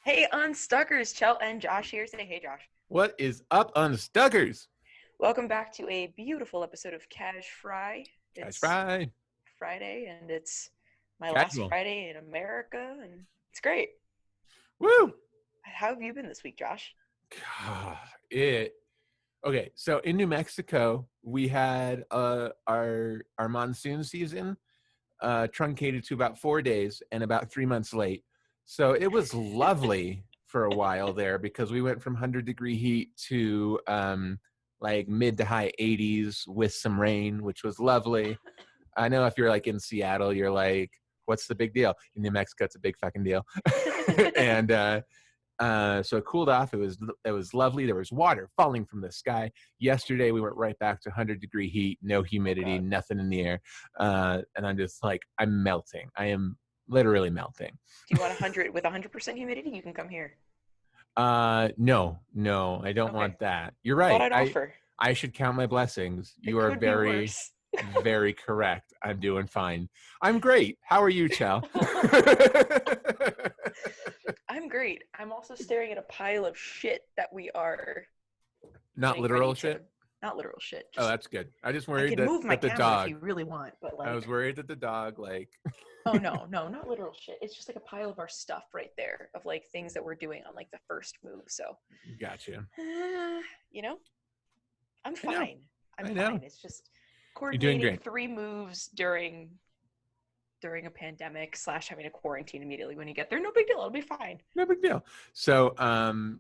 Hey, unstuckers, Cel and Josh here. Say hey, Josh. What is up, unstuckers? Welcome back to a beautiful episode of Cash Fry. Cash It's fry. Friday, and it's my last Casual. Friday in America, and it's great. Woo! How have you been this week, Josh? God, okay, so in New Mexico, we had our monsoon season truncated to about 4 days and about 3 months late. So it was lovely for a while there because we went from 100-degree heat to like mid to high 80s with some rain, which was lovely. I know if you're like in Seattle, you're like, what's the big deal? In New Mexico, it's a big fucking deal. and so it cooled off. It was lovely. There was water falling from the sky. Yesterday, we went right back to 100-degree heat, no humidity, nothing in the air. And I'm just like, I'm melting. I am literally melting. Do you want 100 with 100% humidity? You can come here. No, I don't Okay. want that. You're Thought right. I'd offer. I should count my blessings. It You are could be very, worse. very correct. I'm doing fine. I'm great. How are you, Cel? I'm great. I'm also staring at a pile of shit that we are Not getting literal ready to- shit? Not literal shit. Oh, that's good. I just I worried can move my that the camera if dog. you really want, but like. I was worried that the dog, like. Oh no, not literal shit. It's just like a pile of our stuff right there of like things that we're doing on like the first move. So, Gotcha. you know, I'm I know. fine. I'm I know. fine. It's just You're doing coordinating great. 3 moves during a pandemic / having a quarantine immediately when you get there. No big deal. It'll be fine. No big deal. So,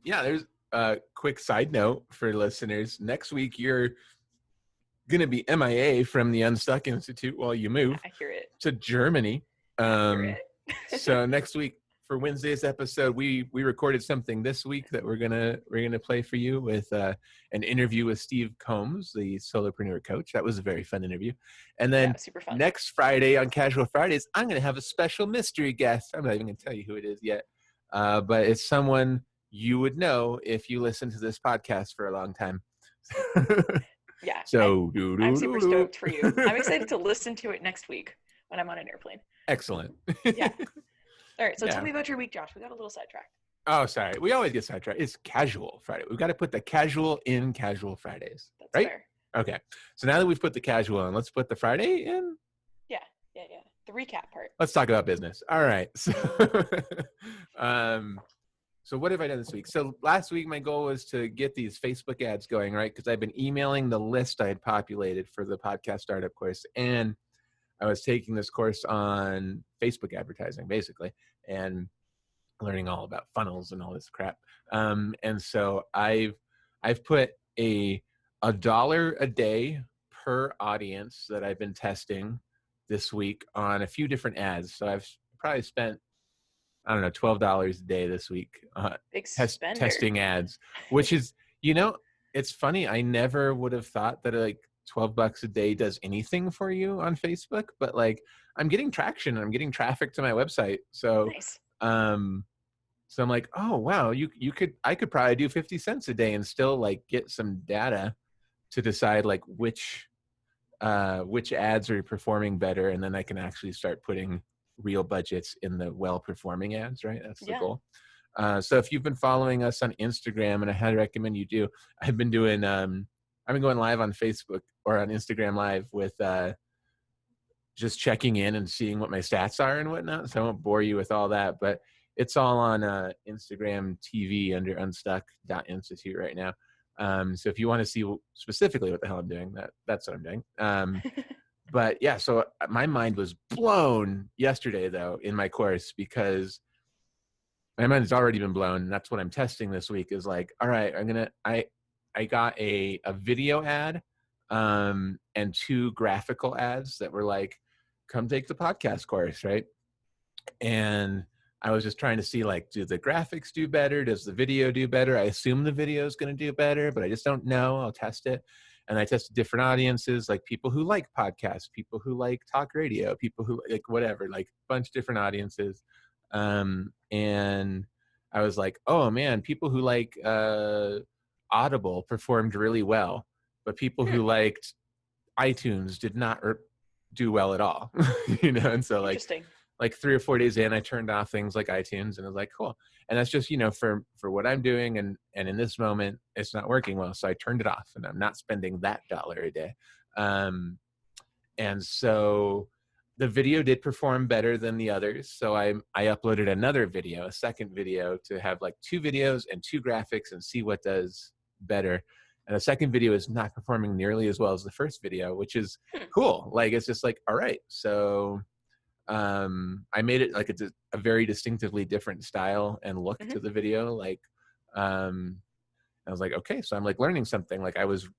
yeah, there's a quick side note for listeners. Next week, you're going to be MIA from the Unstuck Institute while you move I hear it. to Germany. I hear it. So next week for Wednesday's episode, we recorded something this week that we're gonna play for you with an interview with Steve Combs, the solopreneur coach. That was a very fun interview. And then Yeah, super fun. next Friday on Casual Fridays, I'm gonna have a special mystery guest. I'm not even gonna tell you who it is yet, but it's someone you would know if you listen to this podcast for a long time. Yeah. So I'm super stoked for you. I'm excited to listen to it next week when I'm on an airplane. Excellent. Yeah. All right. So Yeah. tell me about your week, Josh. We got a little sidetracked. Oh, sorry. We always get sidetracked. It's Casual Friday. We've got to put the casual in Casual Fridays. That's right? fair. Okay. So now that we've put the casual in, let's put the Friday in. Yeah. The recap part. Let's talk about business. All right. So, so what have I done this week? So last week, my goal was to get these Facebook ads going, right? Because I've been emailing the list I had populated for the podcast startup course. And I was taking this course on Facebook advertising, basically, and learning all about funnels and all this crap. And so I've put $1 a day per audience that I've been testing this week on a few different ads. So I've probably spent, I don't know, $12 a day this week testing ads, which is, it's funny. I never would have thought that like $12 a day does anything for you on Facebook, but like I'm getting traction. I'm getting traffic to my website. So, nice. So I'm like, oh wow, I could probably do 50 cents a day and still like get some data to decide like which ads are performing better, and then I can actually start putting real budgets in the well-performing ads, right? That's the goal. So if you've been following us on Instagram, and I highly recommend you do, I've been going live on Facebook or on Instagram Live with just checking in and seeing what my stats are and whatnot. So I won't bore you with all that, but it's all on Instagram TV under unstuck.institute right now. So if you want to see specifically what the hell I'm doing, that's what I'm doing. But yeah, so my mind was blown yesterday though in my course, because my mind has already been blown. And that's what I'm testing this week is like, all right, I got a video ad and 2 graphical ads that were like, come take the podcast course, right? And I was just trying to see like, do the graphics do better? Does the video do better? I assume the video is going to do better, but I just don't know. I'll test it. And I tested different audiences, like people who like podcasts, people who like talk radio, people who like whatever, like a bunch of different audiences. And I was like, oh man, people who like Audible performed really well, but people who liked iTunes did not do well at all. And so like, like 3 or 4 days in, I turned off things like iTunes, and I was like, cool. And that's just, for what I'm doing, and in this moment, it's not working well, so I turned it off, and I'm not spending that dollar a day. And so the video did perform better than the others. So I uploaded another video, a second video, to have like 2 videos and 2 graphics and see what does better. And the second video is not performing nearly as well as the first video, which is cool. Like, it's just like, all right. So I made it like a very distinctively different style and look to the video. Like, I was like, okay, so I'm like learning something. Like I was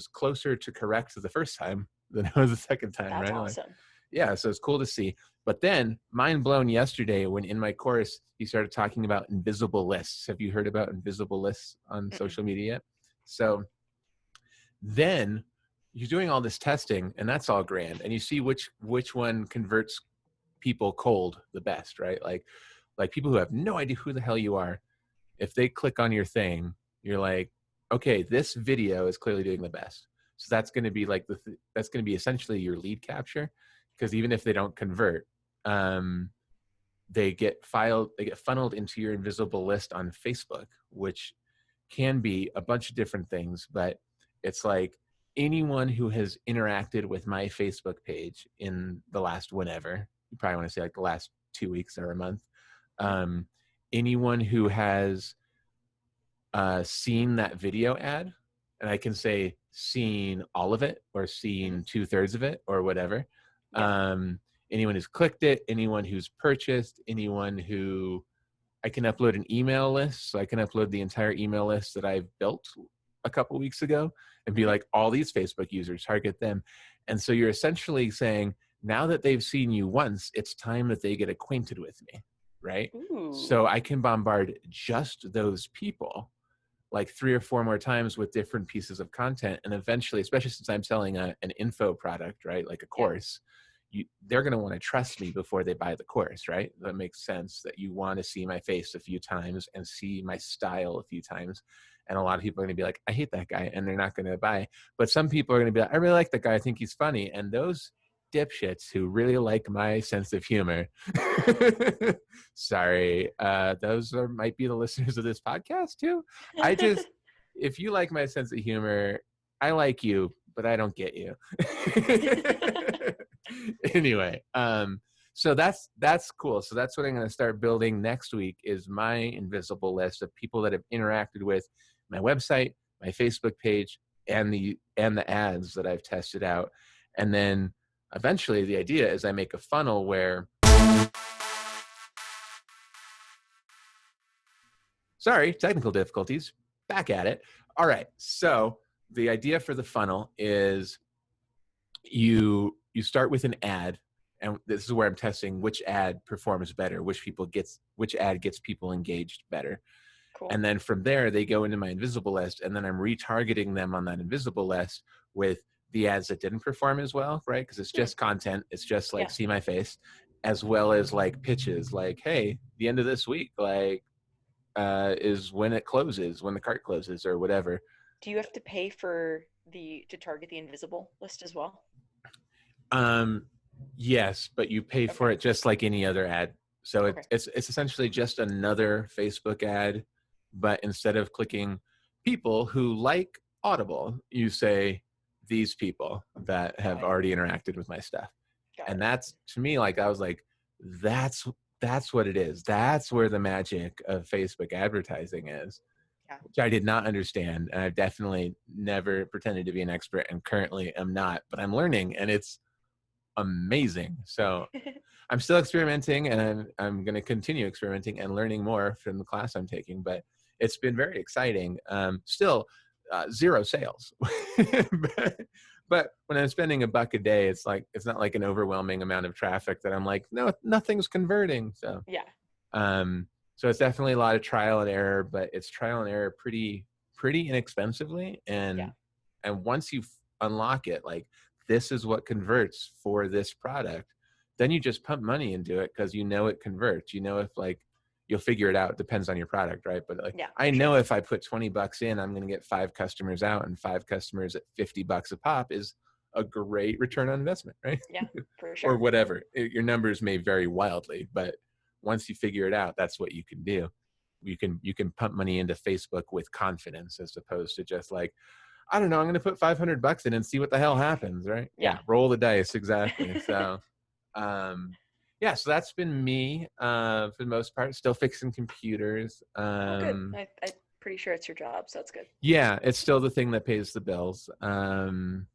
closer to correct the first time than I was the second time. That's right? awesome. Like, yeah, so it's cool to see. But then, mind blown yesterday when in my course he started talking about invisible lists. Have you heard about invisible lists on social media yet? So then you're doing all this testing, and that's all grand, and you see which one converts people cold the best, right? Like people who have no idea who the hell you are, if they click on your thing, you're like, okay, this video is clearly doing the best. So that's going to be like that's going to be essentially your lead capture, because even if they don't convert, they get funneled into your invisible list on Facebook, which can be a bunch of different things, but it's like anyone who has interacted with my Facebook page in the last whenever, you probably want to say like the last 2 weeks or a month, anyone who has seen that video ad, and I can say seen all of it or seen 2/3 of it or whatever. Anyone who's clicked it, anyone who's purchased, anyone who, I can upload an email list. So I can upload the entire email list that I've built a couple weeks ago and be like, all these Facebook users, target them. And so you're essentially saying, now that they've seen you once, it's time that they get acquainted with me, right? Ooh. So I can bombard just those people like 3 or 4 more times with different pieces of content. And eventually, especially since I'm selling an info product, right? Like a course, they're going to want to trust me before they buy the course, right? That makes sense, that you want to see my face a few times and see my style a few times. And a lot of people are going to be like, I hate that guy, and they're not going to buy. But some people are going to be like, I really like that guy, I think he's funny. And those dipshits who really like my sense of humor, sorry, those might be the listeners of this podcast too. If you like my sense of humor, I like you, but I don't get you. Anyway, so that's cool. So that's what I'm going to start building next week, is my invisible list of people that have interacted with my website, my Facebook page, and the ads that I've tested out. And then eventually the idea is I make a funnel where, sorry, technical difficulties, back at it. All right. So the idea for the funnel is you start with an ad, and this is where I'm testing which ad performs better, which ad gets people engaged better. Cool. And then from there, they go into my invisible list, and then I'm retargeting them on that invisible list with the ads that didn't perform as well, right? Because it's just content. It's just like, see my face, as well as like pitches, like, hey, the end of this week, like, is when it closes, when the cart closes or whatever. Do you have to pay to target the invisible list as well? Yes, but you pay for it just like any other ad. So it's essentially just another Facebook ad, but instead of clicking people who like Audible, you say these people that have already interacted with my stuff. And that's, to me, like, I was like, that's what it is. That's where the magic of Facebook advertising is, which I did not understand. And I've definitely never pretended to be an expert, and currently am not, but I'm learning, and it's amazing. So I'm still experimenting, and I'm going to continue experimenting and learning more from the class I'm taking, but it's been very exciting. Still 0 sales, but when I'm spending $1 a day, it's not like an overwhelming amount of traffic that I'm like, no, nothing's converting. So so it's definitely a lot of trial and error, but it's trial and error pretty inexpensively. And once you unlock it, like, this is what converts for this product, then you just pump money into it, because it converts. If like, you'll figure it out. It depends on your product, right? But like, I know if I put $20 in, I'm going to get 5 customers out, and 5 customers at $50 a pop is a great return on investment, right? Yeah, for Or sure. whatever. Your numbers may vary wildly, but once you figure it out, that's what you can do. You can pump money into Facebook with confidence, as opposed to just like, I don't know, I'm going to put $500 in and see what the hell happens, right? Yeah. Yeah, roll the dice, exactly. So, yeah, so that's been me for the most part. Still fixing computers. Oh, good. I'm pretty sure it's your job, so that's good. Yeah, it's still the thing that pays the bills. But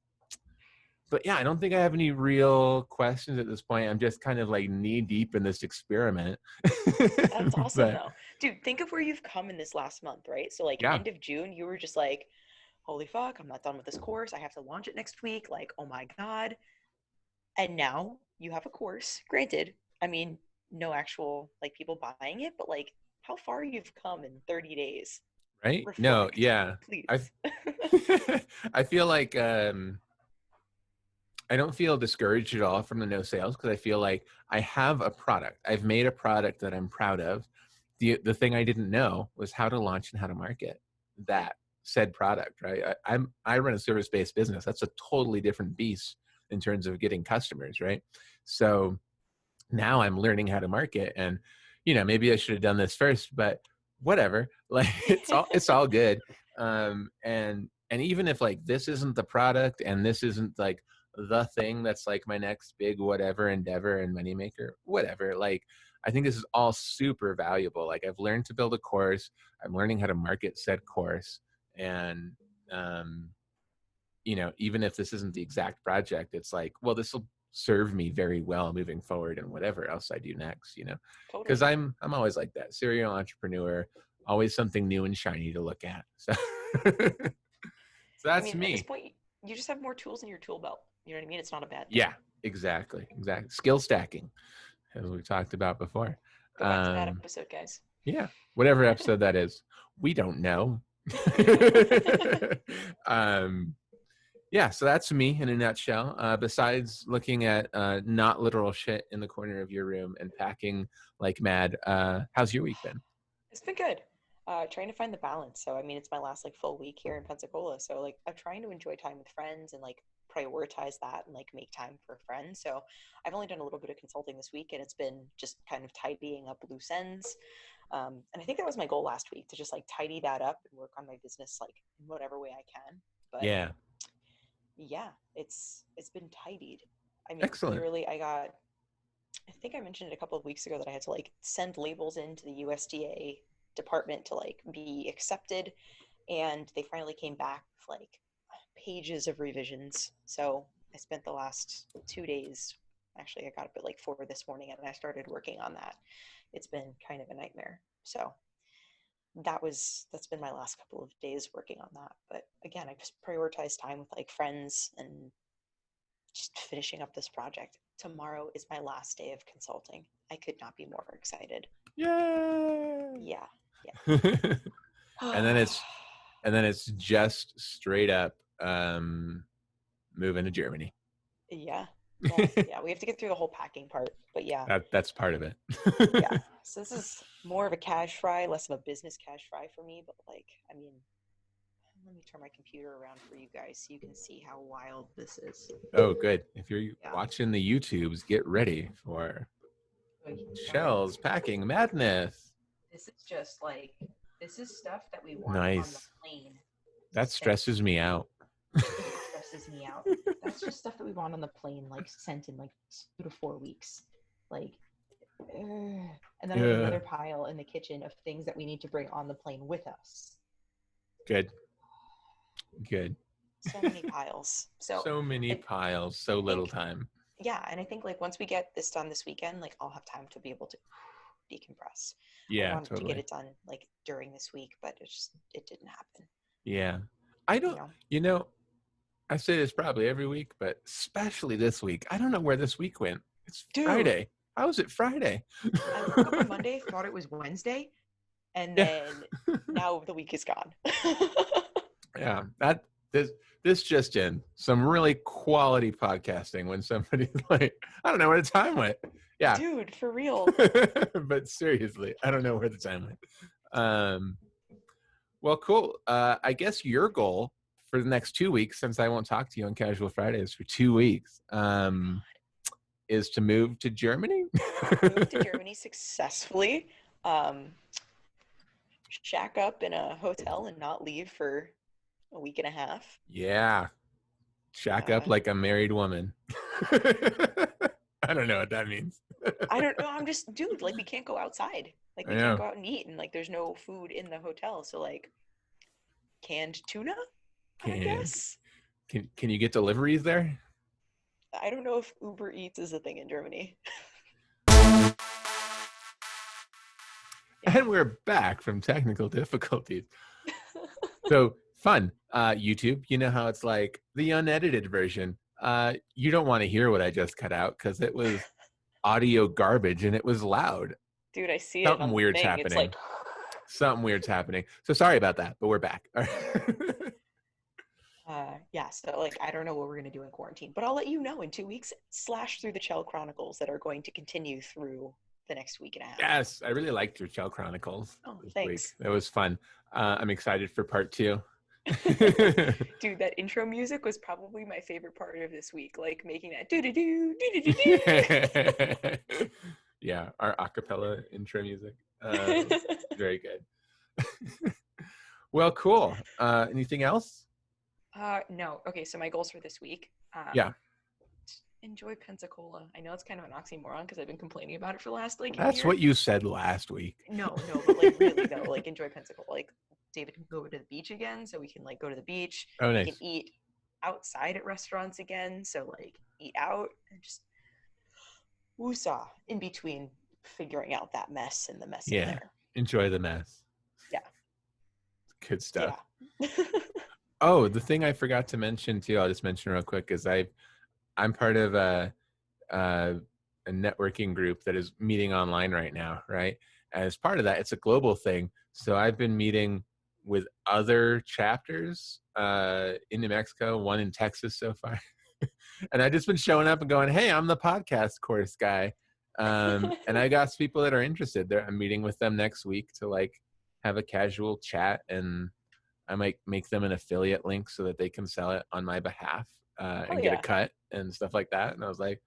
yeah, I don't think I have any real questions at this point. I'm just kind of like knee deep in this experiment. That's awesome, But though. Dude, think of where you've come in this last month, right? So, like, yeah, end of June, you were just like, holy fuck, I'm not done with this course. I have to launch it next week. Like, oh my God. And now you have a course. Granted, I mean, no actual, like, people buying it, but like, how far you've come in 30 days. right? No, Reflect, yeah. I please. I feel like I don't feel discouraged at all from the no sales, because I feel like I have a product. I've made a product that I'm proud of. The thing I didn't know was how to launch and how to market that said product, right? I run a service-based business. That's a totally different beast in terms of getting customers, right? So now I'm learning how to market, and maybe I should have done this first, but whatever. Like it's all good. And even if like this isn't the product and this isn't like the thing that's like my next big whatever endeavor and moneymaker, whatever, like I think this is all super valuable. Like I've learned to build a course, I'm learning how to market said course, and um even if this isn't the exact project, it's like, well, this will serve me very well moving forward and whatever else I do next, because Totally. I'm always like that serial entrepreneur, always something new and shiny to look at. So so I that's mean, at this me. point, you just have more tools in your tool belt. You know what I mean? It's not a bad thing. Yeah, exactly. Skill stacking, as we talked about before. Go back to that um episode, guys. yeah, whatever episode that is, we don't know. um Yeah, so that's me in a nutshell. Besides looking at not literal shit in the corner of your room and packing like mad, how's your week been? It's been good. Trying to find the balance. So, I mean, it's my last like full week here in Pensacola. So, like, I'm trying to enjoy time with friends and like prioritize that and like make time for friends. So, I've only done a little bit of consulting this week, and it's been just kind of tidying up loose ends. And I think that was my goal last week, to just like tidy that up and work on my business like in whatever way I can. But Yeah, yeah, it's been tidied. I mean, excellent. literally, I think I mentioned it a couple of weeks ago that I had to like send labels into the USDA department to like be accepted, and they finally came back with like pages of revisions. So I spent the last 2 days. Actually, I got up at like 4 this morning and I started working on that. It's been kind of a nightmare. So that's been my last couple of days working on that. But again, I just prioritize time with like friends and just finishing up this project. Tomorrow is my last day of consulting. I could not be more excited. Yay! Yeah, and then yeah. it's just straight up moving to Germany. Yeah. Well, yeah, we have to get through the whole packing part, but yeah, That's part of it. yeah. So this is more of a cash fry, less of a business cash fry for me, but like, I mean, let me turn my computer around for you guys so you can see how wild this is. Oh, good. If you're Yeah. watching the YouTubes, get ready for Sorry. Chel's packing madness. This is just like, this is stuff that we want on the Nice. plane. That stresses me out. It stresses me out. That's just stuff that we want on the plane, like sent in like 2 to 4 weeks. Like, and then I have Yeah. another pile in the kitchen of things that we need to bring on the plane with us. Good. So many piles. So many I, piles, so I little think, time. yeah, and I think like once we get this done this weekend, like I'll have time to be able to decompress. I Yeah, wanted to get totally. it done like during this week, but it didn't happen. Yeah. I You don't, know, I say this probably every week, but especially this week. I don't know where this week went. It's dude, Friday. How is it Friday? I woke up on Monday, thought it was Wednesday, and Yeah. then now the week is gone. Yeah. This just in. Some really quality podcasting when somebody's like, I don't know where the time went. Yeah. Dude, for real. But seriously, I don't know where the time went. Well, cool. I guess your goal for the next 2 weeks, since I won't talk to you on Casual Fridays for 2 weeks, is to move to Germany. Move to Germany successfully. Shack up in a hotel and not leave for a week and a half. Yeah. Shack up like a married woman. I don't know what that means. I don't know. I'm just, dude, like we can't go outside. Like we can't go out and eat, and like there's no food in the hotel. So like canned tuna, I guess. Can you get deliveries there? I don't know if Uber Eats is a thing in Germany. And we're back from technical difficulties. So fun. YouTube, you know how it's like the unedited version. You don't want to hear what I just cut out because it was audio garbage and it was loud. Dude, I see Something it on weird's the thing. happening. It's like something weird's happening. So sorry about that, but we're back. yeah, so like I don't know what we're gonna do in quarantine, but I'll let you know in 2 weeks. / through the Cel Chronicles that are going to continue through the next week and a half. Yes, I really liked your Cel Chronicles. Oh, this thanks. week. That was fun. I'm excited for part 2. Dude, that intro music was probably my favorite part of this week. Like making that do-do-do, do-do-do-do. Yeah, our acapella intro music. Very good. Well, cool. Anything else? No. Okay, so my goals for this week. Yeah. Enjoy Pensacola. I know it's kind of an oxymoron because I've been complaining about it for the last like That's year. what you said last week. No, but like really though, like enjoy Pensacola. Like David can go to the beach again, so we can like go to the beach. Oh, nice. We can eat outside at restaurants again, so like eat out and just woosah in between figuring out that mess and the mess in there. Enjoy the mess. Yeah. Good stuff. Yeah. Oh, the thing I forgot to mention too, I'll just mention real quick, is I'm part of a networking group that is meeting online right now, right? As part of that, it's a global thing. So I've been meeting with other chapters in New Mexico, one in Texas so far. And I've just been showing up and going, hey, I'm the podcast course guy. And I got people that are interested there. I'm meeting with them next week to like have a casual chat, and I might make them an affiliate link so that they can sell it on my behalf and get a cut and stuff like that. And I was like,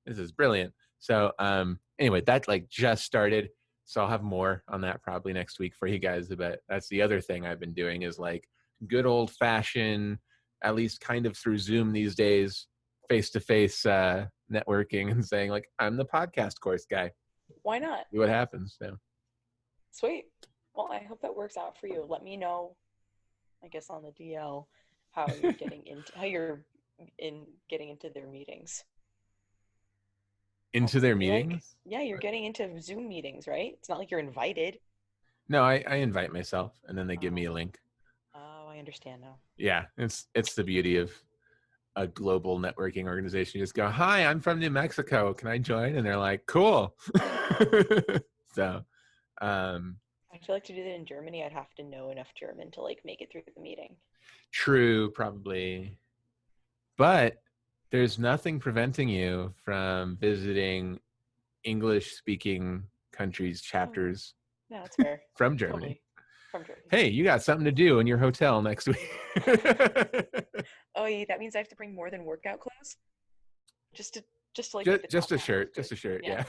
this is brilliant. So anyway, that like just started. So I'll have more on that probably next week for you guys. But that's the other thing I've been doing is like good old fashioned, at least kind of through Zoom these days, face-to-face networking and saying like, I'm the podcast course guy. Why not? See what happens. So. Sweet. Well, I hope that works out for you. Let me know, I guess on the DL, how you're getting into their meetings. Into their meetings? Like, yeah, you're getting into Zoom meetings, right? It's not like you're invited. No, I invite myself, and then they give me a link. Oh, I understand now. Yeah, it's the beauty of a global networking organization. You just go, hi, I'm from New Mexico. Can I join? And they're like, cool. So, I feel like to do that in Germany, I'd have to know enough German to like make it through the meeting. True, probably. But there's nothing preventing you from visiting English-speaking countries' chapters. No, that's fair. From Germany. Totally. From Germany. Hey, you got something to do in your hotel next week. Oh, yeah, that means I have to bring more than workout clothes? Just like just a shirt. Just a shirt, yeah.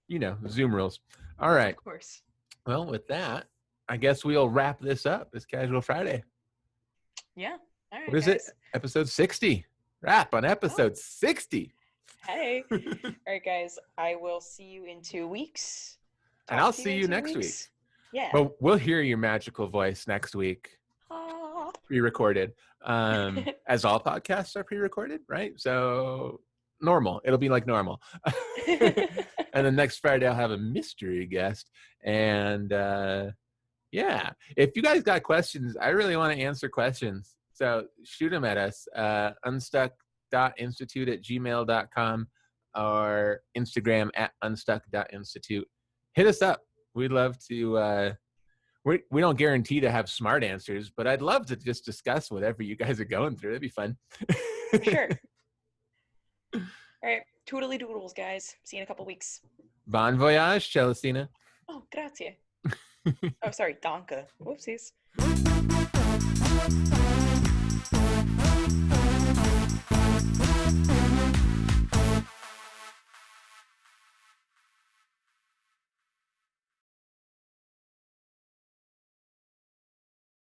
You know, Zoom rules. All right. Of course. Well, with that, I guess we'll wrap this up. This Casual Friday. Yeah. All right. What is it? Episode 60. Wrap on episode 60. Hey. All right, guys. I will see you in 2 weeks. And I'll see you next week. Yeah. But we'll hear your magical voice next week. Pre-recorded. As all podcasts are pre-recorded, right? So normal. It'll be like normal. And then next Friday I'll have a mystery guest. And yeah, if you guys got questions, I really want to answer questions. So shoot them at us. unstuck.institute@gmail.com or Instagram @unstuck.institute. Hit us up. We'd love to. We don't guarantee to have smart answers, but I'd love to just discuss whatever you guys are going through. That'd be fun. Sure. All right. Toodly doodles, guys. See you in a couple weeks. Bon voyage, Celestina. Oh, grazie. Oh, sorry. Danke. Whoopsies.